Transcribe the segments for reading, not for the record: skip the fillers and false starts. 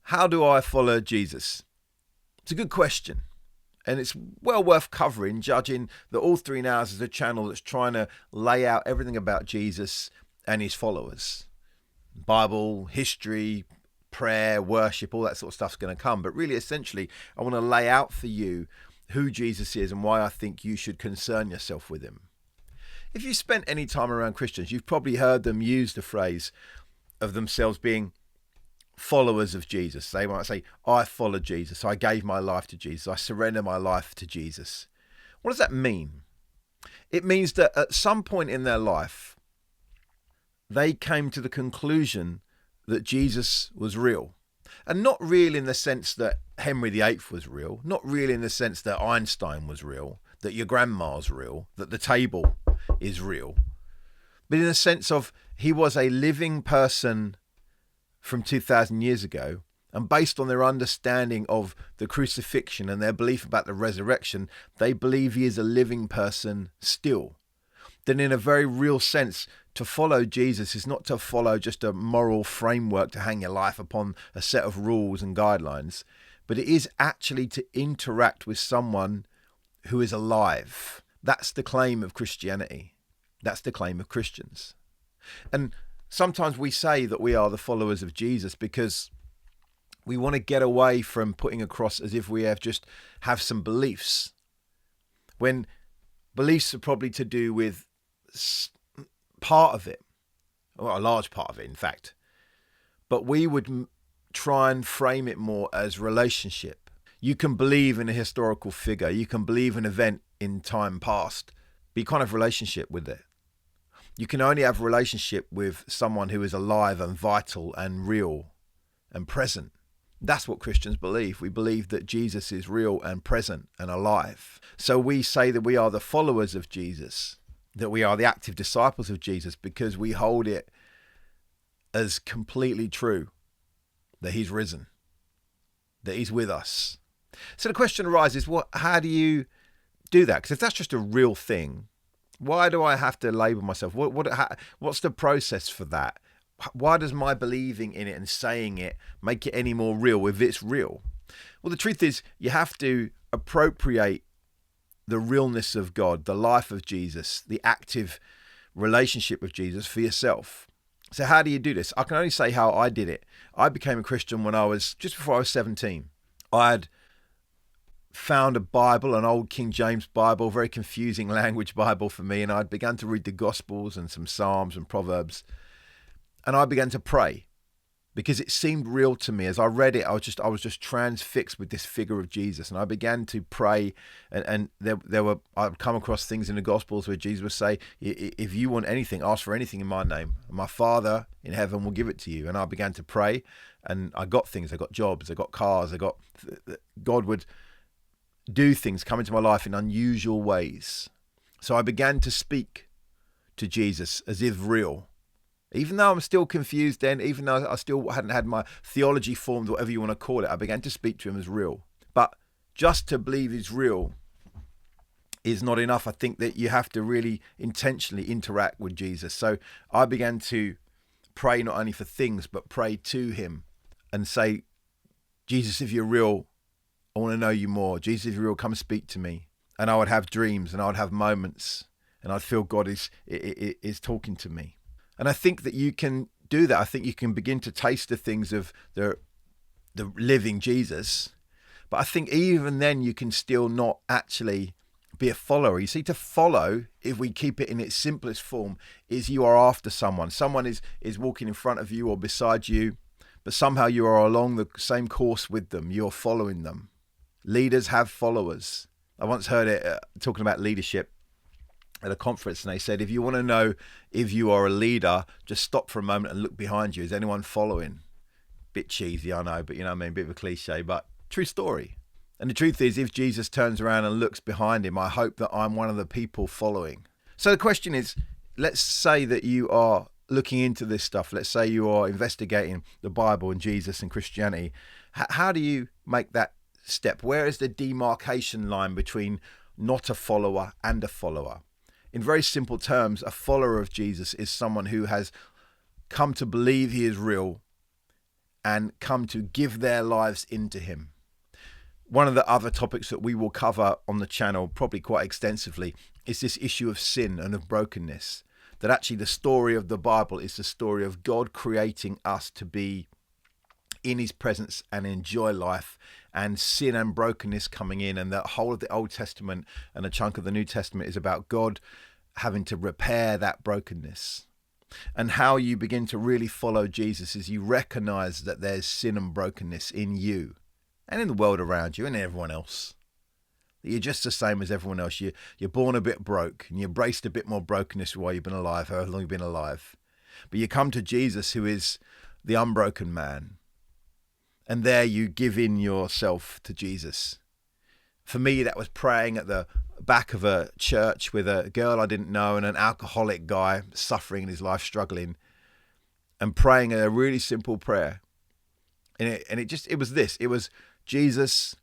How do I follow Jesus? It's a good question. And it's well worth covering, judging that All Three Nows is a channel that's trying to lay out everything about Jesus and his followers. Bible, history, prayer, worship, all that sort of stuff's going to come. But really, essentially, I want to lay out for you who Jesus is and why I think you should concern yourself with him. If you spent any time around Christians, you've probably heard them use the phrase of themselves being followers of Jesus. They might say, I follow Jesus. I gave my life to Jesus. I surrender my life to Jesus. What does that mean? It means that at some point in their life, they came to the conclusion that Jesus was real. And not real in the sense that Henry VIII was real, not real in the sense that Einstein was real, that your grandma's real, that the table is real, but in the sense of he was a living person from 2,000 years ago, and based on their understanding of the crucifixion and their belief about the resurrection, they believe he is a living person still. Then in a very real sense, to follow Jesus is not to follow just a moral framework to hang your life upon a set of rules and guidelines, but it is actually to interact with someone who is alive. That's the claim of Christianity. That's the claim of Christians. And sometimes we say that we are the followers of Jesus because we want to get away from putting across as if we have some beliefs, when beliefs are probably to do with part of it, or a large part of it, in fact. But we would try and frame it more as relationship. You can believe in a historical figure, you can believe an event in time past, but you can't have relationship with it. You can only have a relationship with someone who is alive and vital and real and present. That's what Christians believe. We believe that Jesus is real and present and alive. So we say that we are the followers of Jesus, that we are the active disciples of Jesus, because we hold it as completely true that he's risen, that he's with us. So the question arises, how do you do that? Because if that's just a real thing, why do I have to label myself? What's the process for that? Why does my believing in it and saying it make it any more real if it's real? Well, the truth is you have to appropriate the realness of God, the life of Jesus, the active relationship with Jesus for yourself. So how do you do this? I can only say how I did it. I became a Christian just before I was 17. I had found a Bible, an old King James Bible, very confusing language Bible for me, and I'd begun to read the Gospels and some Psalms and Proverbs, and I began to pray because it seemed real to me. As I read it, I was just transfixed with this figure of Jesus, and I began to pray, and I'd come across things in the Gospels where Jesus would say, if you want anything, ask for anything in my name, and my Father in heaven will give it to you. And I began to pray, and I got things. I got jobs, I got cars, God would do things, come into my life in unusual ways. So I began to speak to Jesus as if real. Even though I'm still confused then, even though I still hadn't had my theology formed, whatever you want to call it, I began to speak to him as real. But just to believe he's real is not enough. I think that you have to really intentionally interact with Jesus. So I began to pray not only for things, but pray to him and say, Jesus, if you're real, I want to know you more. Jesus, if you're real, come speak to me. And I would have dreams and I would have moments and I'd feel God is talking to me. And I think that you can do that. I think you can begin to taste the things of the living Jesus. But I think even then you can still not actually be a follower. You see, to follow, if we keep it in its simplest form, is you are after someone. Someone is walking in front of you or beside you, but somehow you are along the same course with them. You're following them. Leaders have followers. I once heard it talking about leadership at a conference, and they said, if you want to know if you are a leader, just stop for a moment and look behind you. Is anyone following? Bit cheesy, I know, but you know what I mean, bit of a cliche, but true story. And the truth is, if Jesus turns around and looks behind him, I hope that I'm one of the people following. So the question is, let's say that you are looking into this stuff. Let's say you are investigating the Bible and Jesus and Christianity. How do you make that step? Where is the demarcation line between not a follower and a follower? In very simple terms, a follower of Jesus is someone who has come to believe he is real and come to give their lives into him. One of the other topics that we will cover on the channel, probably quite extensively, is this issue of sin and of brokenness. That actually the story of the Bible is the story of God creating us to be in his presence and enjoy life, and sin and brokenness coming in. And the whole of the Old Testament and a chunk of the New Testament is about God having to repair that brokenness. And how you begin to really follow Jesus is you recognize that there's sin and brokenness in you and in the world around you and everyone else. That you're just the same as everyone else. You're born a bit broke, and you embraced a bit more brokenness while you've been alive, however long you've been alive. But you come to Jesus, who is the unbroken man. And there you give in yourself to Jesus. For me, that was praying at the back of a church with a girl I didn't know and an alcoholic guy suffering in his life, struggling, and praying a really simple prayer. And it was Jesus.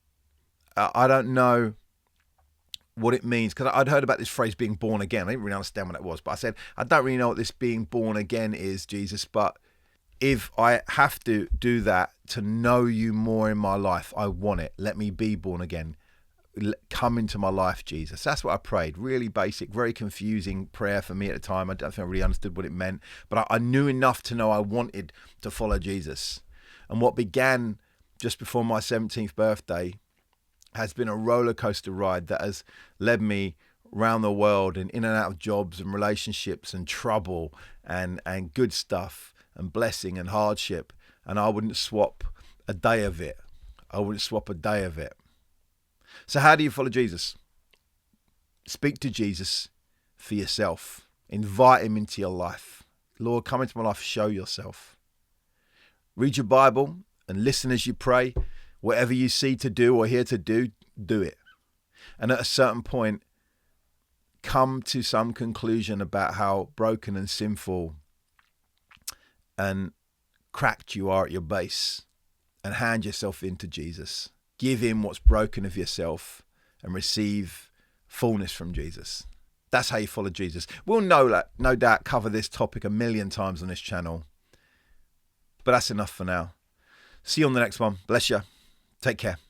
I don't know what it means, because I'd heard about this phrase being born again. I didn't really understand what it was, but I said, I don't really know what this being born again is, Jesus, but if I have to do that to know you more in my life, I want it. Let me be born again. Come into my life, Jesus. That's what I prayed. Really basic, very confusing prayer for me at the time. I don't think I really understood what it meant, but I knew enough to know I wanted to follow Jesus. And what began just before my 17th birthday has been a roller coaster ride that has led me around the world and in and out of jobs and relationships and trouble and good stuff and blessing and hardship. And I wouldn't swap a day of it. So how do you follow Jesus? Speak to Jesus for yourself. Invite him into your life. Lord, come into my life, show yourself. Read your Bible and listen as you pray. Whatever you see to do or hear to do, do it. And at a certain point, come to some conclusion about how broken and sinful and cracked you are at your base, and hand yourself into Jesus. Give him what's broken of yourself and receive fullness from Jesus. That's how you follow Jesus. We'll no doubt cover this topic a million times on this channel, but that's enough for now. See you on the next one. Bless you. Take care.